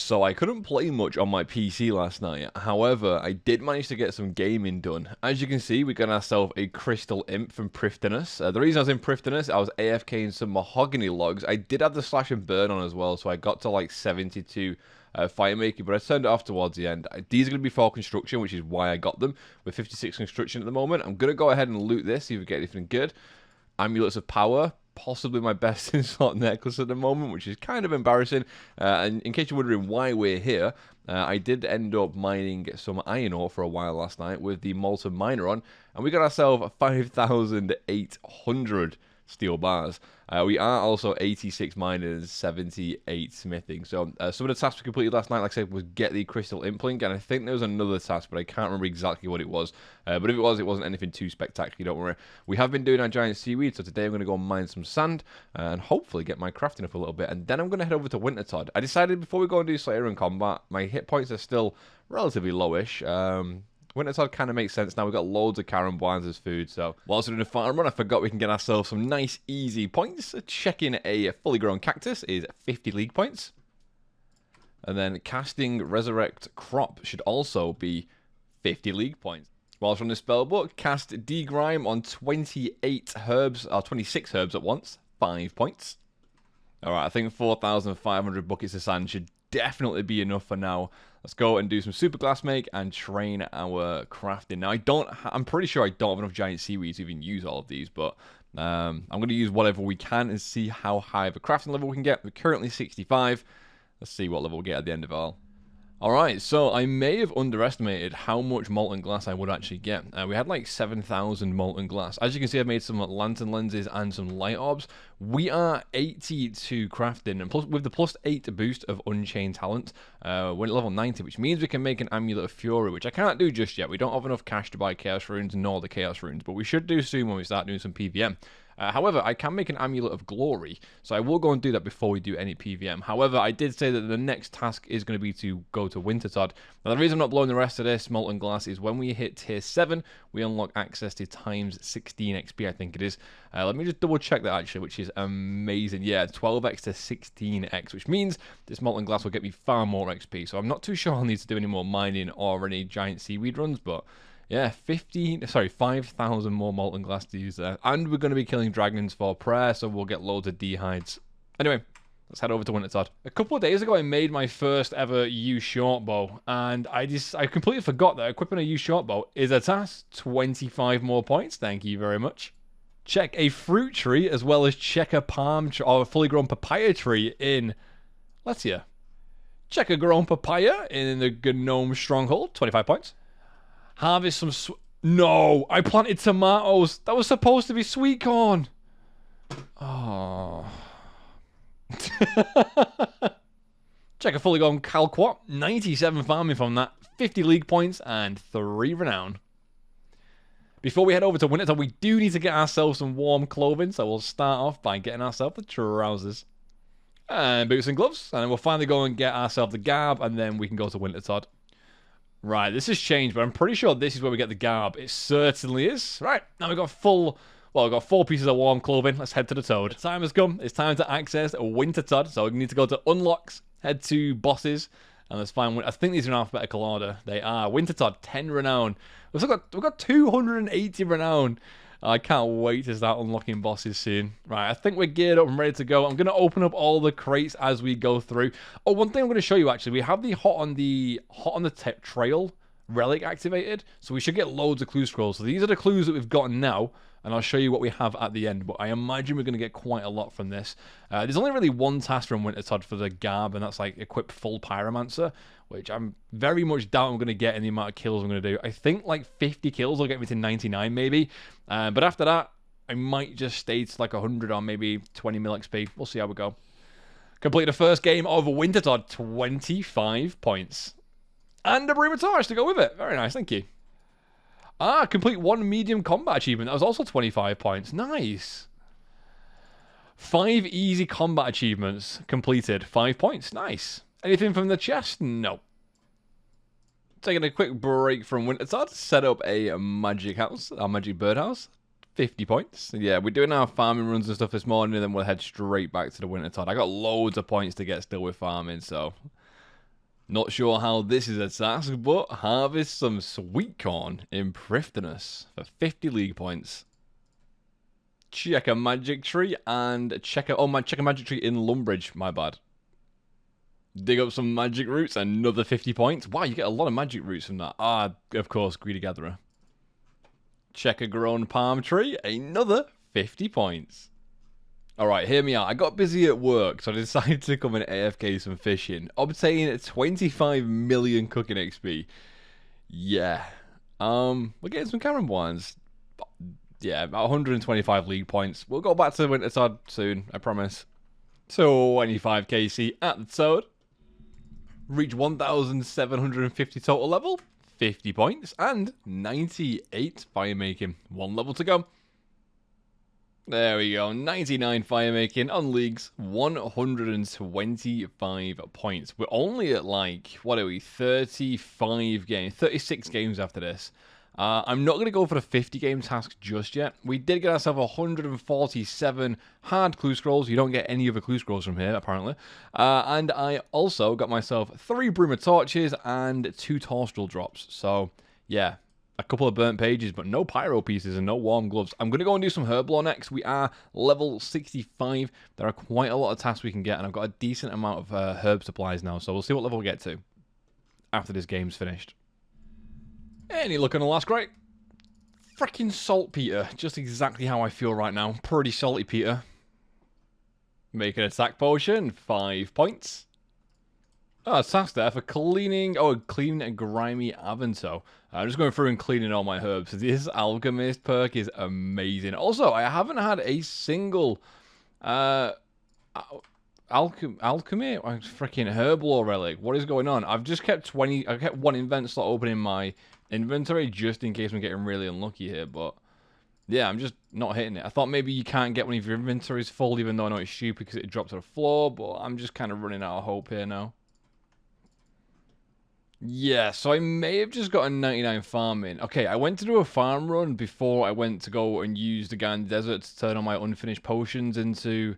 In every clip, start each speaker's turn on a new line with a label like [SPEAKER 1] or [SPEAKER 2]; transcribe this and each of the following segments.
[SPEAKER 1] So I couldn't play much on my PC last night. However, I did manage to get some gaming done. As you can see, we got ourselves a Crystal Imp from Prifddinas. The reason I was in Prifddinas, I was AFKing some mahogany logs. I did have the slash and burn on as well, so I got to like 72 firemaking, but I turned it off towards the end. These are going to be for construction, which is why I got them. With 56 construction at the moment, I'm going to go ahead and loot this, see if we get anything good. Amulets of Power. Possibly my best in slot necklace at the moment, which is kind of embarrassing. And in case you're wondering why we're here, I did end up mining some iron ore for a while last night with the molten miner on, and we got ourselves 5,800 steel bars. We are also 86 miners, 78 smithing. So some of the tasks we completed last night, like I said, was get the crystal implant, and I think there was another task, but I can't remember exactly what it was. But if it was, it wasn't anything too spectacular, don't worry. We have been doing our giant seaweed, so today I'm going to go mine some sand and hopefully get my crafting up a little bit, and then I'm going to head over to Wintertodt. I decided before we go and do Slayer in combat, my hit points are still relatively lowish. Wintertodt kind of makes sense now. We've got loads of Caramboins as food, so whilst we're doing a farm run, I forgot we can get ourselves some nice, easy points. Checking a fully grown cactus is 50 league points. And then casting Resurrect Crop should also be 50 league points. Whilst from the spell book, cast Degrime on 28 herbs, or 26 herbs at once, 5 points. Alright, I think 4,500 buckets of sand should definitely be enough for now. Let's go and do some super glass make and train our crafting. Now, I'm pretty sure I don't have enough giant seaweed to even use all of these, but I'm going to use whatever we can and see how high of a crafting level we can get. We're currently 65. Let's see what level we get at the end of it all. Alright, so I may have underestimated how much molten glass I would actually get. We had like 7,000 molten glass. As you can see, I've made some lantern lenses and some light orbs. We are 82 crafting, and plus, with the +8 boost of Unchained Talent, we're at level 90, which means we can make an Amulet of Fury, which I can't do just yet. We don't have enough cash to buy Chaos Runes nor the Chaos Runes, but we should do soon when we start doing some PVM. However, I can make an Amulet of Glory, so I will go and do that before we do any PVM. However, I did say that the next task is going to be to go to Wintertodt. Now, the reason I'm not blowing the rest of this molten glass is when we hit tier 7, we unlock access to times 16 XP, I think it is. Let me just double check that actually, which is amazing. Yeah, 12x to 16x, which means this molten glass will get me far more XP. So I'm not too sure I'll need to do any more mining or any giant seaweed runs, but yeah, 5,000 more molten glass to use there. And we're going to be killing dragons for prayer, so we'll get loads of D-hides. Anyway, let's head over to Wintertodt. A couple of days ago, I made my first ever U short bow, and I completely forgot that equipping a U short bow is a task. 25 more points, thank you very much. Check a fruit tree, as well as check a palm tree, or a fully grown papaya tree in Letia. Check a grown papaya in the Gnome Stronghold, 25 points. Harvest some No, I planted tomatoes. That was supposed to be sweet corn. Oh. Check a fully grown Calquat. 97 farming from that. 50 league points and 3 renown. Before we head over to Wintertodt, we do need to get ourselves some warm clothing. So we'll start off by getting ourselves the trousers. And boots and gloves. And then we'll finally go and get ourselves the garb. And then we can go to Wintertodt. Right, this has changed, but I'm pretty sure this is where we get the garb. It certainly is. Right, now we've got we've got 4 pieces of warm clothing. Let's head to the Toad. The time has come. It's time to access Wintertodt. So we need to go to Unlocks, head to Bosses, and let's find, I think these are in alphabetical order. They are. Wintertodt, 10 renown. We've got 280 renown. I can't wait to start unlocking bosses soon. Right, I think we're geared up and ready to go. I'm going to open up all the crates as we go through. Oh, one thing I'm going to show you actually, we have the hot on the trail relic activated, so we should get loads of clue scrolls. So these are the clues that we've gotten now, and I'll show you what we have at the end, but I imagine we're going to get quite a lot from this. There's only really one task from Wintertodt for the garb, and that's like equip full pyromancer, which I'm very much doubt I'm going to get in the amount of kills I'm going to do. I think like 50 kills will get me to 99 maybe, but after that I might just stay to like 100 or maybe 20 mil XP. We'll see how we go. Complete the first game of Wintertodt, 25 points. And a Brimstone to go with it. Very nice, thank you. Complete 1 medium combat achievement. That was also 25 points. Nice. 5 easy combat achievements completed. 5 points. Nice. Anything from the chest? No. Taking a quick break from Wintertodt. Set up a magic house. Our magic birdhouse. 50 points. Yeah, we're doing our farming runs and stuff this morning, and then we'll head straight back to the Wintertodt. I got loads of points to get still with farming, so Not sure how this is a task, but harvest some sweet corn in Prifdinus for 50 league points. Check a magic tree and check a magic tree in Lumbridge, my bad. Dig up some magic roots, another 50 points. Wow, you get a lot of magic roots from that. Ah, of course, greedy gatherer. Check a grown palm tree, another 50 points. Alright, hear me out. I got busy at work, so I decided to come and AFK some fishing. Obtain 25 million cooking XP. Yeah. We're getting some Cameron ones. Yeah, about 125 league points. We'll go back to Wintertod soon, I promise. 25 KC at the Toad. Reach 1,750 total level. 50 points. And 98 firemaking. 1 level to go. There we go, 99 firemaking on leagues, 125 points. We're only at like, what are we, 35 games, 36 games after this. I'm not going to go for the 50 game task just yet. We did get ourselves 147 hard clue scrolls. You don't get any other clue scrolls from here, apparently. And I also got myself 3 Broomer Torches and 2 Torstral drops. So, yeah. A couple of burnt pages, but no pyro pieces and no warm gloves. I'm going to go and do some herblore next. We are level 65. There are quite a lot of tasks we can get, and I've got a decent amount of herb supplies now, so we'll see what level we get to after this game's finished. Any luck on the last crate? Freaking saltpeter. Just exactly how I feel right now. Pretty salty peter. Make an attack potion. 5 points. Oh, task there for cleaning. Oh, cleaning a grimy Avento. I'm just going through and cleaning all my herbs. This alchemist perk is amazing. Also, I haven't had a single alchemy or freaking herblore relic. What is going on? I've just kept 20. I kept 1 invent slot open in my inventory just in case I'm getting really unlucky here. But yeah, I'm just not hitting it. I thought maybe you can't get one of your inventories full, even though I know it's stupid because it dropped to the floor. But I'm just kind of running out of hope here now. Yeah, so I may have just got a 99 farm in. Okay, I went to do a farm run before I went to go and use the Gan Desert to turn all my unfinished potions into...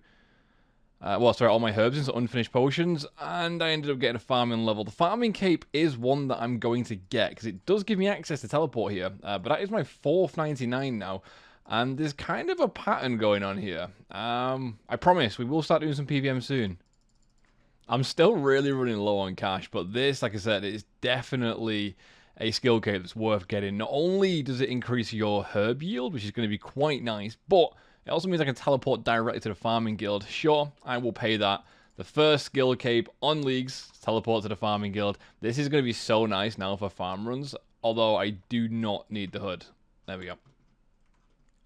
[SPEAKER 1] all my herbs into unfinished potions, and I ended up getting a farming level. The farming cape is one that I'm going to get, because it does give me access to teleport here, but that is my 4th 99 now, and there's kind of a pattern going on here. I promise, we will start doing some PVM soon. I'm still really running low on cash, but this, like I said, is definitely a skill cape that's worth getting. Not only does it increase your herb yield, which is going to be quite nice, but it also means I can teleport directly to the farming guild. Sure, I will pay that. The first skill cape on leagues, teleport to the farming guild. This is going to be so nice now for farm runs, although I do not need the hood. There we go.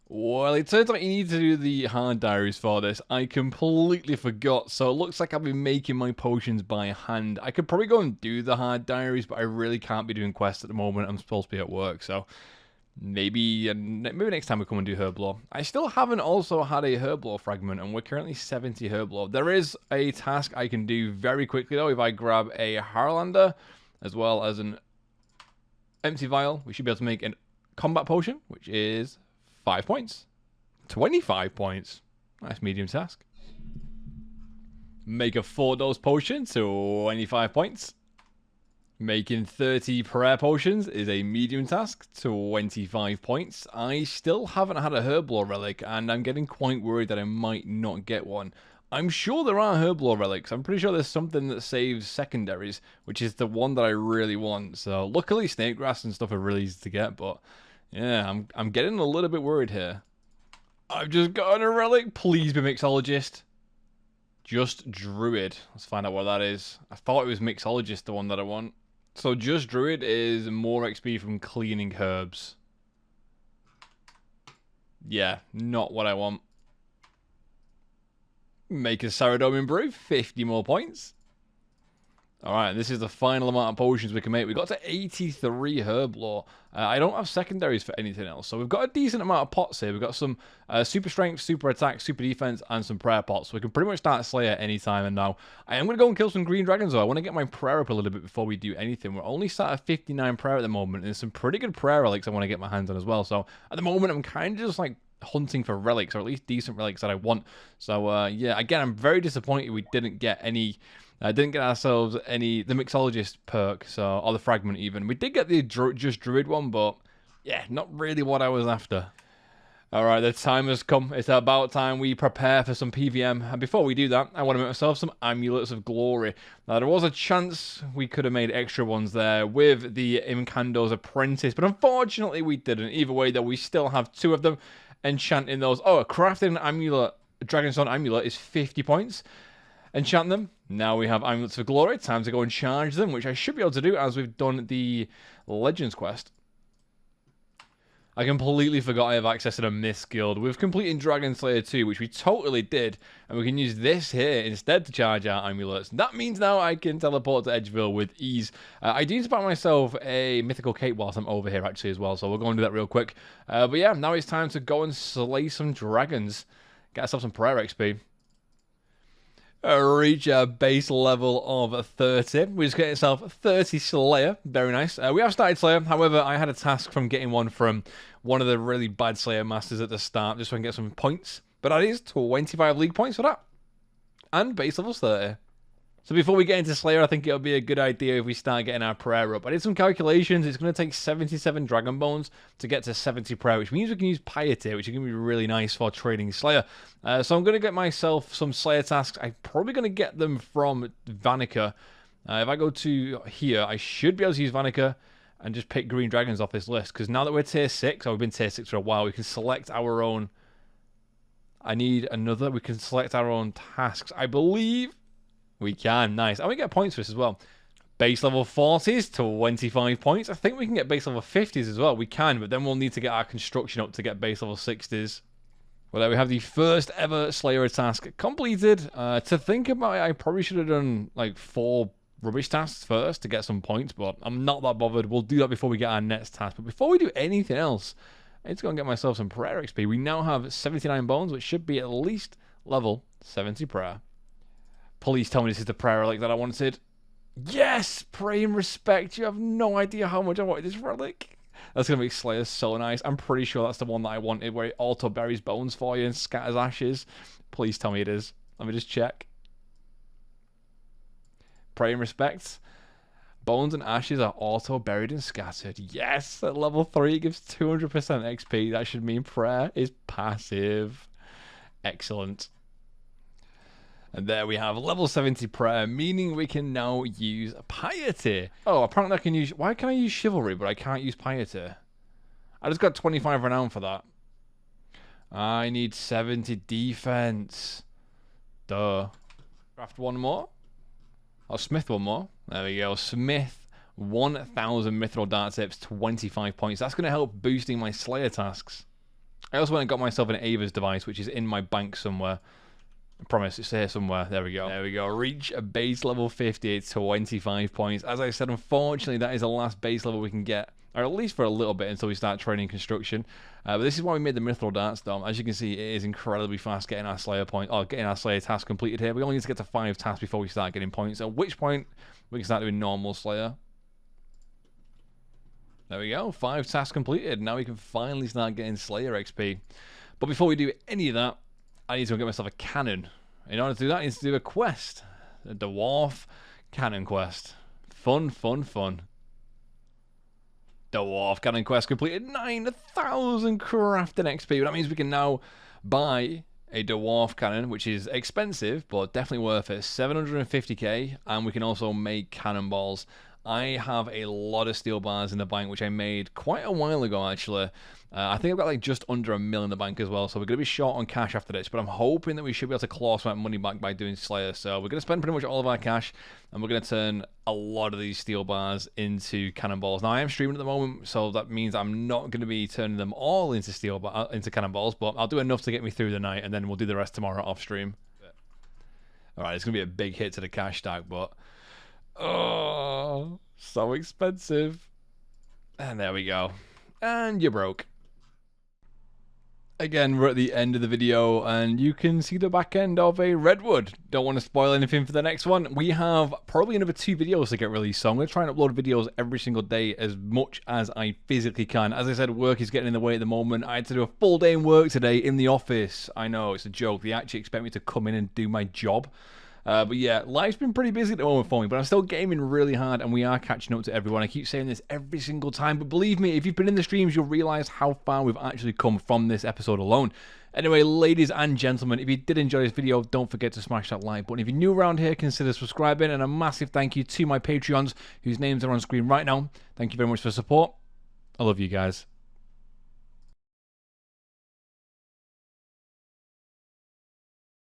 [SPEAKER 1] Well, it turns out you need to do the hard diaries for this. I completely forgot, so it looks like I've been making my potions by hand. I could probably go and do the hard diaries, but I really can't be doing quests at the moment. I'm supposed to be at work, so maybe next time we come and do herblore. I still haven't also had a herblore fragment, and we're currently 70 herblore. There is a task I can do very quickly, though, if I grab a Harlander, as well as an empty vial. We should be able to make a combat potion, which is 5 points. 25 points. Nice medium task. Make a 4-dose potion, 25 points. Making 30 prayer potions is a medium task, 25 points. I still haven't had a herblore relic, and I'm getting quite worried that I might not get one. I'm sure there are herblore relics. I'm pretty sure there's something that saves secondaries, which is the one that I really want. So luckily snake grass and stuff are really easy to get, but yeah, I'm getting a little bit worried here. I've just gotten a relic. Please be mixologist. Just druid. Let's find out what that is. I thought it was mixologist, the one that I want. So just druid is more XP from cleaning herbs. Yeah, not what I want. Make a Saradomin brew, 50 more points. Alright, this is the final amount of potions we can make. We got to 83 herblore. I don't have secondaries for anything else, so we've got a decent amount of pots here. We've got some super strength, super attack, super defense, and some prayer pots. So we can pretty much start Slayer anytime. And now I am going to go and kill some green dragons, though. I want to get my prayer up a little bit before we do anything. We're only sat at 59 prayer at the moment, and there's some pretty good prayer relics I want to get my hands on as well. So at the moment, I'm kind of just like hunting for relics, or at least decent relics that I want. So yeah, again, I'm very disappointed we didn't get any Didn't get ourselves the mixologist perk, so, or the fragment even. We did get the just druid one, but yeah, not really what I was after. Alright, the time has come. It's about time we prepare for some PVM. And before we do that, I want to make myself some amulets of glory. Now, there was a chance we could have made extra ones there with the Imkando's apprentice, but unfortunately we didn't. Either way, though, we still have 2 of them. Enchanting those. Oh, crafting an amulet, a Dragonstone amulet is 50 points. Enchant them. Now we have amulets of glory. Time to go and charge them, which I should be able to do as we've done the Legends quest. I completely forgot I have access to the Mist Guild. We've completed Dragon Slayer 2, which we totally did, and we can use this here instead to charge our amulets. That means now I can teleport to Edgeville with ease. I do need to buy myself a mythical cape whilst I'm over here actually as well, so we'll go and do that real quick. But yeah, now it's time to go and slay some dragons. Get ourselves some prayer XP. Reach a base level of 30. We just get ourselves 30 Slayer. Very nice. We have started Slayer. However, I had a task from getting one from one of the really bad Slayer masters at the start, just so I can get some points. But that is 25 league points for that. And base level's 30. So before we get into Slayer, I think it'll be a good idea if we start getting our prayer up. I did some calculations. It's going to take 77 Dragon Bones to get to 70 prayer, which means we can use Piety, which is going to be really nice for trading Slayer. So I'm going to get myself some Slayer tasks. I'm probably going to get them from Vannaka. If I go to here, I should be able to use Vannaka and just pick green dragons off this list. Because now that we're tier 6, or we've been tier 6 for a while, we can select our own... I need another. We can select our own tasks. I believe... We can, nice. And we get points for this as well. Base level 40s, 25 points. I think we can get base level 50s as well. We can, but then we'll need to get our construction up to get base level 60s. Well, there we have the first ever Slayer task completed. To think about it, I probably should have done like 4 rubbish tasks first to get some points, but I'm not that bothered. We'll do that before we get our next task. But before we do anything else, I need to go and get myself some prayer XP. We now have 79 bones, which should be at least level 70 prayer. Please tell me this is the prayer relic that I wanted. Yes! Pray and respect. You have no idea how much I wanted this relic. That's going to make Slayer so nice. I'm pretty sure that's the one that I wanted, where it auto buries bones for you and scatters ashes. Please tell me it is. Let me just check. Pray and respect. Bones and ashes are auto buried and scattered. Yes! At level 3 it gives 200% XP. That should mean prayer is passive. Excellent. And there we have level 70 prayer, meaning we can now use piety. Oh, apparently I can use... Why can I use chivalry, but I can't use piety? I just got 25 renown for that. I need 70 defense. Duh. Craft one more. Oh, smith one more. There we go. Smith, 1,000 mithril dart tips, 25 points. That's going to help boosting my Slayer tasks. I also went and got myself an Ava's device, which is in my bank somewhere. I promise it's here somewhere. There we go. There we go. Reach a base level 50. It's 25 points. As I said, unfortunately, that is the last base level we can get. Or at least for a little bit until we start training construction. But this is why we made the Mithril Darts Dome. As you can see, it is incredibly fast getting our Slayer point, or getting our Slayer task completed here. We only need to get to 5 tasks before we start getting points. At which point, we can start doing normal Slayer. There we go. 5 tasks completed. Now we can finally start getting Slayer XP. But before we do any of that, I need to go get myself a cannon. In order to do that, I need to do a quest. A Dwarf Cannon quest. Fun, fun, fun. Dwarf Cannon quest completed. 9,000 crafting XP. But that means we can now buy a Dwarf Cannon, which is expensive, but definitely worth it. 750k, and we can also make cannonballs. I have a lot of steel bars in the bank, which I made quite a while ago, actually. I think I've got like just under $1 million in the bank as well, so we're going to be short on cash after this, but I'm hoping that we should be able to claw some money back by doing Slayer. So we're going to spend pretty much all of our cash, and we're going to turn a lot of these steel bars into cannonballs. Now, I am streaming at the moment, so that means I'm not going to be turning them all into into cannonballs, but I'll do enough to get me through the night, and then we'll do the rest tomorrow off stream. Alright, it's going to be a big hit to the cash stack, but... Oh, so expensive. And there we go. And you're broke. Again, we're at the end of the video, and you can see the back end of a redwood. Don't want to spoil anything for the next one. We have probably another 2 videos to get released, so I'm going to try and upload videos every single day as much as I physically can. As I said, work is getting in the way at the moment. I had to do a full day in work today in the office. I know, it's a joke. They actually expect me to come in and do my job.
[SPEAKER 2] But yeah, life's been pretty busy at the moment for me, but I'm still gaming really hard, and we are catching up to everyone. I keep saying this every single time, but believe me, if you've been in the streams, you'll realize how far we've actually come from this episode alone. Anyway, ladies and gentlemen, if you did enjoy this video, don't forget to smash that like button. If you're new around here, consider subscribing, and a massive thank you to my Patreons, whose names are on screen right now. Thank you very much for support. I love you guys.